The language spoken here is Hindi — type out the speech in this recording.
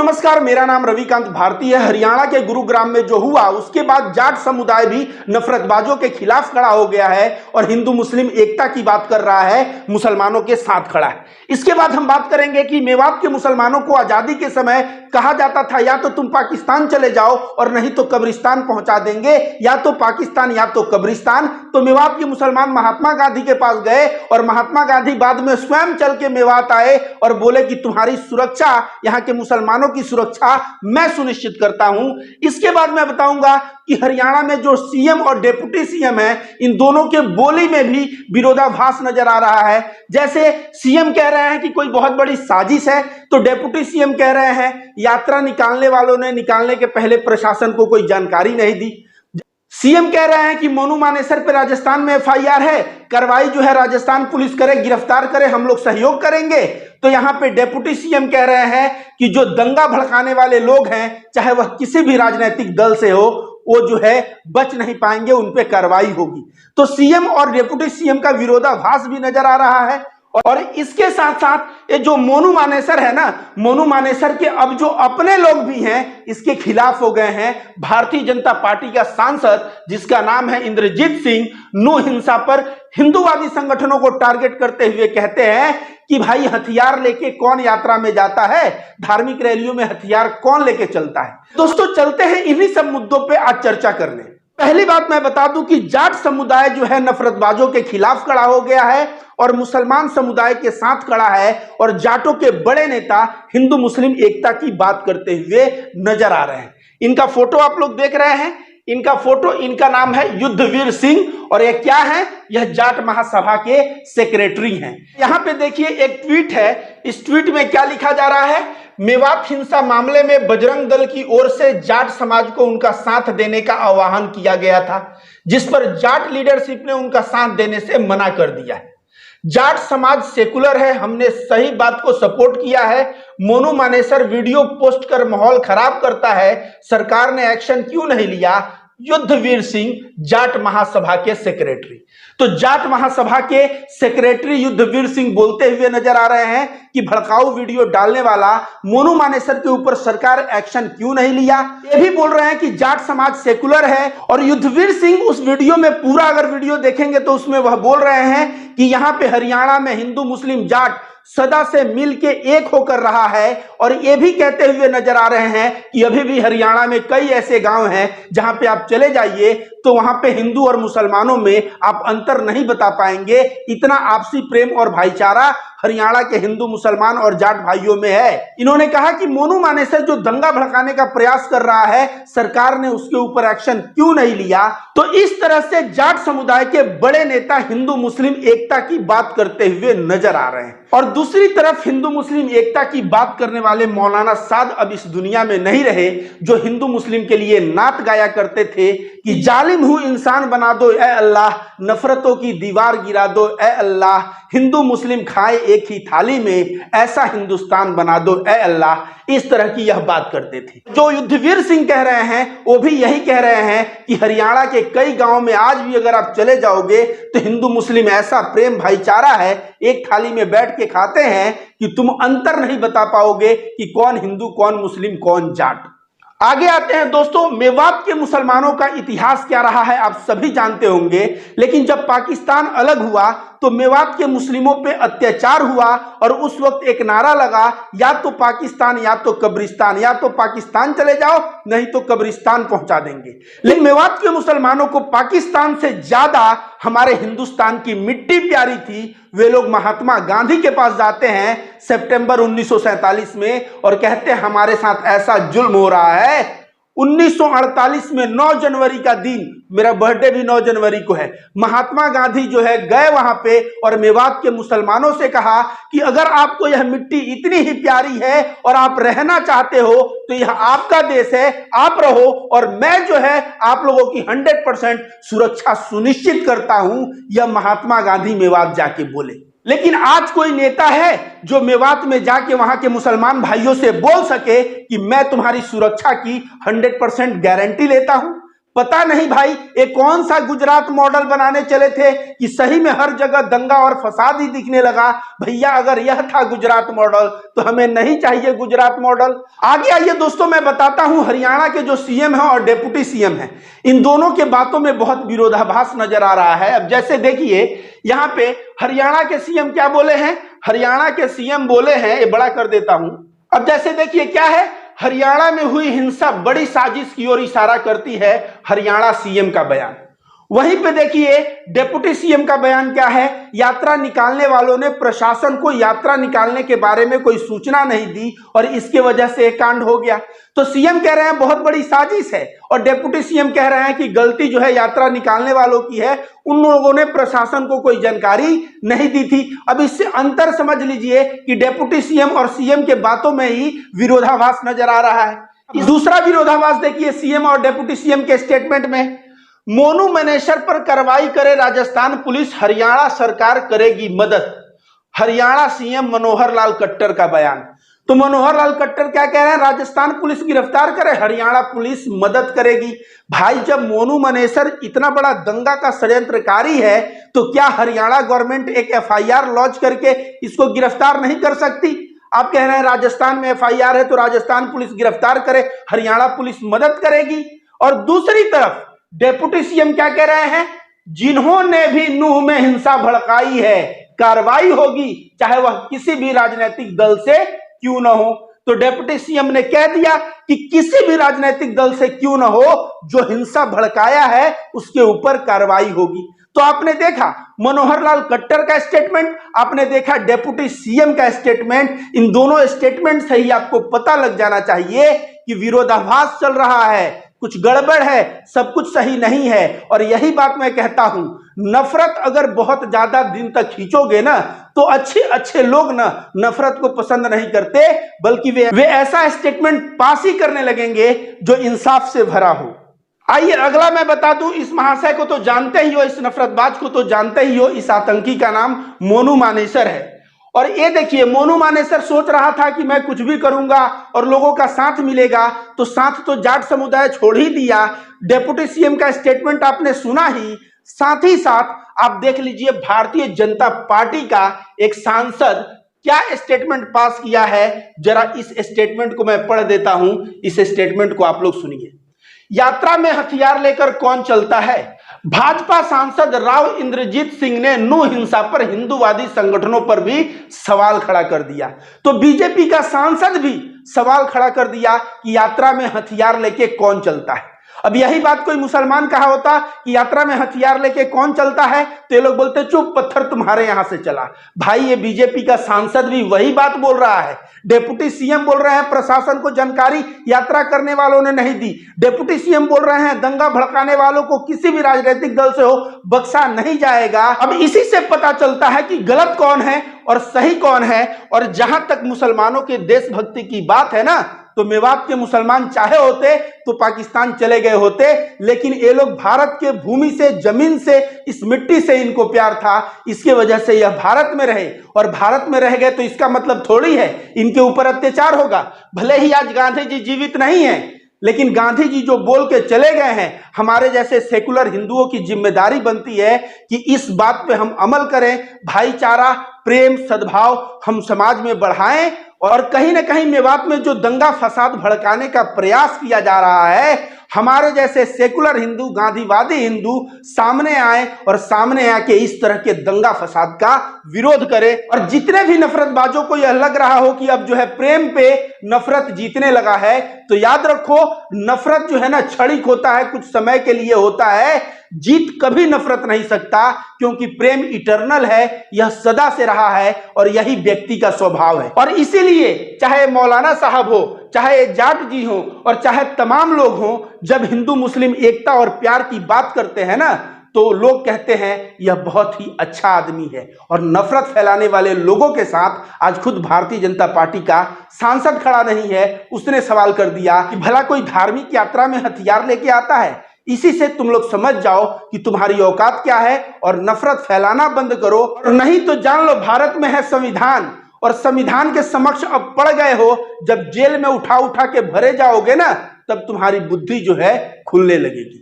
नमस्कार, मेरा नाम रविकांत भारती है। हरियाणा के गुरुग्राम में जो हुआ उसके बाद जाट समुदाय भी नफरतबाजों के खिलाफ खड़ा हो गया है और हिंदू मुस्लिम एकता की बात कर रहा है, मुसलमानों के साथ खड़ा है। इसके बाद हम बात करेंगे कि मेवात के मुसलमानों को आजादी के समय कहा जाता था या तो तुम पाकिस्तान चले जाओ और नहीं तो कब्रिस्तान पहुंचा देंगे, या तो पाकिस्तान या तो कब्रिस्तान। तो मेवात के मुसलमान महात्मा गांधी के पास गए और महात्मा गांधी बाद में स्वयं चल के मेवात आए और बोले कि तुम्हारी सुरक्षा, यहाँ के मुसलमानों की सुरक्षा मैं सुनिश्चित करता हूं। इसके बाद मैं बताऊंगा कि हरियाणा में जो सीएम और डिप्टी सीएम है, इन दोनों के बोली में भी विरोधाभास नजर आ रहा है। जैसे सीएम कह रहे हैं कि कोई बहुत बड़ी साजिश है, तो डिप्टी सीएम कह रहे हैं यात्रा निकालने वालों ने निकालने के पहले प्रशासन को कोई जानकारी नहीं दी। सीएम कह रहे हैं कि मोनू मानेसर पे राजस्थान में एफआईआर है, कार्रवाई जो है राजस्थान पुलिस करे, गिरफ्तार करे, हम लोग सहयोग करेंगे। तो यहाँ पे डिप्टी सीएम कह रहे हैं कि जो दंगा भड़काने वाले लोग हैं, चाहे वह किसी भी राजनीतिक दल से हो, वो जो है बच नहीं पाएंगे, उन पे कार्रवाई होगी। तो सीएम और डिप्टी सीएम का विरोधाभास भी नजर आ रहा है। और इसके साथ साथ ये जो मोनू मानेसर है ना, मोनू मानेसर के अब जो अपने लोग भी हैं इसके खिलाफ हो गए हैं। भारतीय जनता पार्टी का सांसद जिसका नाम है इंद्रजीत सिंह, नो हिंसा पर हिंदूवादी संगठनों को टारगेट करते हुए कहते हैं कि भाई हथियार लेके कौन यात्रा में जाता है, धार्मिक रैलियों में हथियार कौन लेके चलता है। दोस्तों चलते हैं इन्हीं सब मुद्दों पे आज चर्चा करने। पहली बात मैं बता दूं कि जाट समुदाय जो है नफरतबाजों के खिलाफ खड़ा हो गया है और मुसलमान समुदाय के साथ खड़ा है, और जाटों के बड़े नेता हिंदू मुस्लिम एकता की बात करते हुए नजर आ रहे हैं। इनका फोटो आप लोग देख रहे हैं, इनका फोटो, इनका नाम है युद्धवीर सिंह और ये क्या है, यह जाट महासभा के सेक्रेटरी हैं। यहां पे देखिए एक ट्वीट है, इस ट्वीट में क्या लिखा जा रहा है, मेवात हिंसा मामले में बजरंग दल की ओर से जाट समाज को उनका साथ देने का आह्वान किया गया था, जिस पर जाट लीडरशिप ने उनका साथ देने से मना कर दिया है। जाट समाज सेकुलर है, हमने सही बात को सपोर्ट किया है। मोनू मानेसर वीडियो पोस्ट कर माहौल खराब करता है, सरकार ने एक्शन क्यों नहीं लिया। युद्धवीर सिंह जाट महासभा के सेक्रेटरी। तो जाट महासभा के सेक्रेटरी युद्धवीर सिंह बोलते हुए नजर आ रहे हैं कि भड़काऊ वीडियो डालने वाला मोनू मानेसर के ऊपर सरकार एक्शन क्यों नहीं लिया। ये भी बोल रहे हैं कि जाट समाज सेकुलर है, और युद्धवीर सिंह उस वीडियो में पूरा अगर वीडियो देखेंगे तो उसमें वह बोल रहे हैं कि यहाँ पे हरियाणा में हिंदू मुस्लिम जाट सदा से मिल के एक होकर रहा है, और ये भी कहते हुए नजर आ रहे हैं कि अभी भी हरियाणा में कई ऐसे गांव हैं जहां पे आप चले जाइए तो वहां पे हिंदू और मुसलमानों में आप अंतर नहीं बता पाएंगे। इतना आपसी प्रेम और भाईचारा हरियाणा के हिंदू मुसलमान और जाट भाइयों में है। इन्होंने कहा कि मोनू मानेसर जो दंगा भड़काने का प्रयास कर रहा है, सरकार ने उसके ऊपर एक्शन क्यों नहीं लिया। तो इस तरह से जाट समुदाय के बड़े नेता हिंदू मुस्लिम एकता की बात करते हुए नजर आ रहे हैं। और दूसरी तरफ हिंदू मुस्लिम एकता की बात करने वाले मौलाना साद अब इस दुनिया में नहीं रहे, जो हिंदू मुस्लिम के लिए नात गाया करते थे कि जालिम हूं इंसान बना दो ए अल्लाह, नफरतों की दीवार गिरा दो ए अल्लाह, हिंदू मुस्लिम खाए एक ही थाली में, ऐसा हिंदुस्तान बना दो ए अल्लाह। इस तरह की यह बात करते थे। जो युद्धवीर सिंह कह रहे हैं वो भी यही कह रहे हैं कि हरियाणा के कई गांव में आज भी अगर आप चले जाओगे तो हिंदू मुस्लिम ऐसा प्रेम भाईचारा है, एक थाली में बैठ के खाते हैं कि तुम अंतर नहीं बता पाओगे कि कौन हिंदू कौन मुस्लिम कौन जाट। आगे आते हैं दोस्तों, मेवात के मुसलमानों का इतिहास क्या रहा है आप सभी जानते होंगे, लेकिन जब पाकिस्तान अलग हुआ तो मेवात के मुस्लिमों पे अत्याचार हुआ और उस वक्त एक नारा लगा, या तो पाकिस्तान या तो कब्रिस्तान, या तो पाकिस्तान चले जाओ नहीं तो कब्रिस्तान पहुंचा देंगे। लेकिन मेवात के मुसलमानों को पाकिस्तान से ज्यादा हमारे हिंदुस्तान की मिट्टी प्यारी थी। वे लोग महात्मा गांधी के पास जाते हैं सितंबर 1947 में और कहते हैं हमारे साथ ऐसा जुल्म हो रहा है। 1948 में 9 जनवरी का दिन, मेरा बर्थडे भी 9 जनवरी को है, महात्मा गांधी जो है गए वहां पे और मेवात के मुसलमानों से कहा कि अगर आपको यह मिट्टी इतनी ही प्यारी है और आप रहना चाहते हो तो यह आपका देश है, आप रहो, और मैं जो है आप लोगों की 100% सुरक्षा सुनिश्चित करता हूं। यह महात्मा गांधी मेवात जाके बोले। लेकिन आज कोई नेता है जो मेवात में जाके वहां के मुसलमान भाइयों से बोल सके कि मैं तुम्हारी सुरक्षा की 100% गारंटी लेता हूं? पता नहीं भाई ये कौन सा गुजरात मॉडल बनाने चले थे कि सही में हर जगह दंगा और फसाद ही दिखने लगा। भैया अगर यह था गुजरात मॉडल तो हमें नहीं चाहिए गुजरात मॉडल। आगे आइए दोस्तों, मैं बताता हूं हरियाणा के जो सीएम हैं और डिप्टी सीएम हैं, इन दोनों के बातों में बहुत विरोधाभास नजर आ रहा है। अब जैसे देखिए यहां पे हरियाणा के सीएम क्या बोले हैं, हरियाणा के सीएम बोले हैं, ये बड़ा कर देता हूं। अब जैसे देखिए क्या है, हरियाणा में हुई हिंसा बड़ी साजिश की ओर इशारा करती है हरियाणा सीएम का बयान। वहीं पे देखिए डिप्टी सीएम का बयान क्या है, यात्रा निकालने वालों ने प्रशासन को यात्रा निकालने के बारे में कोई सूचना नहीं दी और इसके वजह से एक कांड हो गया। तो सीएम कह रहे हैं बहुत बड़ी साजिश है और डिप्टी सीएम कह रहे हैं कि गलती जो है यात्रा निकालने वालों की है, उन लोगों ने प्रशासन को कोई जानकारी नहीं दी थी। अब इससे अंतर समझ लीजिए कि डिप्टी सीएम और सीएम के बातों में ही विरोधाभास नजर आ रहा है। दूसरा विरोधाभास देखिए सीएम और डिप्टी सीएम के स्टेटमेंट में, मोनू मनेसर पर कार्रवाई करे राजस्थान पुलिस, हरियाणा सरकार करेगी मदद। हरियाणा सीएम मनोहर लाल खट्टर का बयान। तो मनोहर लाल खट्टर क्या कह रहे हैं, राजस्थान पुलिस गिरफ्तार करे, हरियाणा पुलिस मदद करेगी। भाई जब मोनू मनेसर इतना बड़ा दंगा का षड्यंत्रकारी है तो क्या हरियाणा गवर्नमेंट एक एफआईआर लॉन्च करके इसको गिरफ्तार नहीं कर सकती? आप कह रहे हैं राजस्थान में एफआईआर है तो राजस्थान पुलिस गिरफ्तार करे, हरियाणा पुलिस मदद करेगी। और दूसरी तरफ डिप्टी सीएम क्या कह रहे हैं, जिन्होंने भी नूह में हिंसा भड़काई है कार्रवाई होगी, चाहे वह किसी भी राजनीतिक दल से क्यों न हो। तो डिप्टी सीएम ने कह दिया कि किसी भी राजनीतिक दल से क्यों न हो, जो हिंसा भड़काया है उसके ऊपर कार्रवाई होगी। तो आपने देखा मनोहर लाल खट्टर का स्टेटमेंट, आपने देखा डिप्टी सीएम का स्टेटमेंट। इन दोनों स्टेटमेंट से ही आपको पता लग जाना चाहिए कि विरोधाभास चल रहा है, कुछ गड़बड़ है, सब कुछ सही नहीं है। और यही बात मैं कहता हूं, नफरत अगर बहुत ज्यादा दिन तक खींचोगे ना तो अच्छे लोग ना नफरत को पसंद नहीं करते, बल्कि वे ऐसा स्टेटमेंट पास ही करने लगेंगे जो इंसाफ से भरा हो। आइए अगला मैं बता दूं, इस महाशय को तो जानते ही हो, इस नफरतबाज को तो जानते ही हो, इस आतंकी का नाम मोनू मानेसर है। और ये देखिए मोनू मानेसर सोच रहा था कि मैं कुछ भी करूंगा और लोगों का साथ मिलेगा, तो साथ तो जाट समुदाय छोड़ ही दिया। डिप्टी सीएम का स्टेटमेंट आपने सुना ही, साथ ही साथ आप देख लीजिए भारतीय जनता पार्टी का एक सांसद क्या स्टेटमेंट पास किया है। जरा इस स्टेटमेंट को मैं पढ़ देता हूं, इस स्टेटमेंट को आप लोग सुनिए। यात्रा में हथियार लेकर कौन चलता है, भाजपा सांसद राव इंद्रजीत सिंह ने नूह हिंसा पर हिंदूवादी संगठनों पर भी सवाल खड़ा कर दिया। तो बीजेपी का सांसद भी सवाल खड़ा कर दिया कि यात्रा में हथियार लेके कौन चलता है। अब यही बात कोई मुसलमान कहा होता कि यात्रा में हथियार लेके कौन चलता है, तो ये लोग बोलते चुप, पत्थर तुम्हारे यहां से चला। भाई ये बीजेपी का सांसद भी वही बात बोल रहा है। डिप्टी सीएम बोल रहे हैं प्रशासन को जानकारी यात्रा करने वालों ने नहीं दी। डिप्टी सीएम बोल रहे हैं दंगा भड़काने वालों को किसी भी राजनीतिक दल से हो बख्शा नहीं जाएगा। अब इसी से पता चलता है कि गलत कौन है और सही कौन है। और जहां तक मुसलमानों के देशभक्ति की बात है ना, तो मेवात के मुसलमान चाहे होते तो पाकिस्तान चले गए होते, लेकिन ये लोग भारत के भूमि से, जमीन से, इस मिट्टी से इनको प्यार था, इसके वजह से यह भारत में रहे। और भारत में रह गए तो इसका मतलब थोड़ी है इनके ऊपर अत्याचार होगा। भले ही आज गांधी जी जीवित नहीं है, लेकिन गांधी जी जो बोल के चले गए हैं, हमारे जैसे सेकुलर हिंदुओं की जिम्मेदारी बनती है कि इस बात पे हम अमल करें, भाईचारा, प्रेम, सद्भाव हम समाज में बढ़ाएं। और कहीं ना कहीं मेवात में जो दंगा फसाद भड़काने का प्रयास किया जा रहा है, हमारे जैसे सेकुलर हिंदू, गांधीवादी हिंदू सामने आए और सामने आके इस तरह के दंगा फसाद का विरोध करें। और जितने भी नफरतबाजों को यह लग रहा हो कि अब जो है प्रेम पे नफरत जीतने लगा है, तो याद रखो नफरत जो है ना क्षणिक होता है, कुछ समय के लिए होता है, जीत कभी नफरत नहीं सकता, क्योंकि प्रेम इटर्नल है, यह सदा से रहा है और यही व्यक्ति का स्वभाव है। और इसीलिए चाहे मौलाना साहब हो, चाहे जाट जी हो और चाहे तमाम लोग हों, जब हिंदू मुस्लिम एकता और प्यार की बात करते हैं ना, तो लोग कहते हैं यह बहुत ही अच्छा आदमी है। और नफरत फैलाने वाले लोगों के साथ आज खुद भारतीय जनता पार्टी का सांसद खड़ा नहीं है, उसने सवाल कर दिया कि भला कोई धार्मिक यात्रा में हथियार लेके आता है। इसी से तुम लोग समझ जाओ कि तुम्हारी औकात क्या है और नफरत फैलाना बंद करो। और नहीं तो जान लो भारत में है संविधान, और संविधान के समक्ष अब पड़ गए हो। जब जेल में उठा उठा के भरे जाओगे ना, तब तुम्हारी बुद्धि जो है खुलने लगेगी।